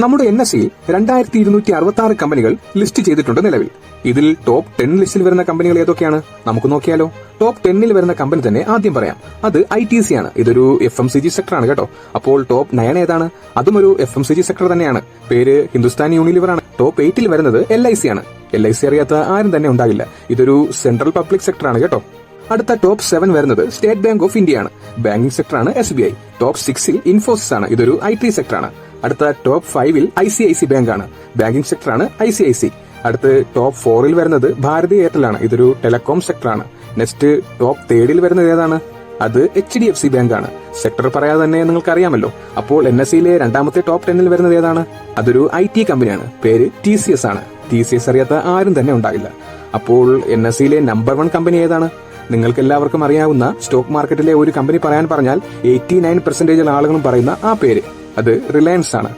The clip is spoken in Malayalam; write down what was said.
നമ്മുടെ NSEയിൽ 2266 കമ്പനികൾ ലിസ്റ്റ് ചെയ്തിട്ടുണ്ട് നിലവിൽ. ഇതിൽ ടോപ്പ് 10 ലിസ്റ്റിൽ വരുന്ന കമ്പനികൾ ഏതൊക്കെയാണ് നമുക്ക് നോക്കിയാലോ. ടോപ്പ് 10 വരുന്ന കമ്പനി തന്നെ ആദ്യം പറയാം. അത് ITC ആണ്. ഇതൊരു FMCG സെക്ടറാണ് കേട്ടോ. അപ്പോൾ ടോപ്പ് 9 ഏതാണ്? അതും ഒരു FMCG സെക്ടർ തന്നെയാണ്. പേര് ഹിന്ദുസ്ഥാൻ യൂണിലിവർ ആണ്. ടോപ്പ് 8 വരുന്നത് LIC ആണ്. LIC അറിയാത്ത ആരും തന്നെ ഉണ്ടാകില്ല. ഇതൊരു സെൻട്രൽ പബ്ലിക് സെക്ടറാണ് കേട്ടോ. അടുത്ത ടോപ്പ് 7 വരുന്നത് സ്റ്റേറ്റ് ബാങ്ക് ഓഫ് ഇന്ത്യ ആണ്. ബാങ്കിംഗ് സെക്ടറാണ് SBI. ടോപ്പ് 6 ഇൻഫോസിസ് ആണ്. ഇതൊരു IT സെക്ടറാണ്. അടുത്ത ടോപ്പ് 5 ICICI ബാങ്ക് ആണ്. ബാങ്കിംഗ് സെക്ടറാണ് ICIC. അടുത്ത് ടോപ്പ് 4 വരുന്നത് ഭാരതി എയർടെൽ ആണ്. ഇതൊരു ടെലികോം സെക്ടറാണ്. നെക്സ്റ്റ് ടോപ്പ് 3 വരുന്നത് ഏതാണ്? അത് HDFC ബാങ്ക് ആണ്. സെക്ടർ പറയാതെ തന്നെ നിങ്ങൾക്ക് അറിയാമല്ലോ. അപ്പോൾ NSEയിലെ രണ്ടാമത്തെ ടോപ്പ് 10 വരുന്നത് ഏതാണ്? അതൊരു IT കമ്പനിയാണ്. പേര് TCS ആണ്. TCS അറിയാത്ത ആരും തന്നെ ഉണ്ടാകില്ല. അപ്പോൾ NSEയിലെ നമ്പർ 1 കമ്പനി ഏതാണ്? നിങ്ങൾക്ക് എല്ലാവർക്കും അറിയാവുന്ന സ്റ്റോക്ക് മാർക്കറ്റിലെ ഒരു കമ്പനി പറയാൻ പറഞ്ഞാൽ 89% ആളുകളും പറയുന്ന ആ പേര് അത് റിലയൻസ് ആണ്.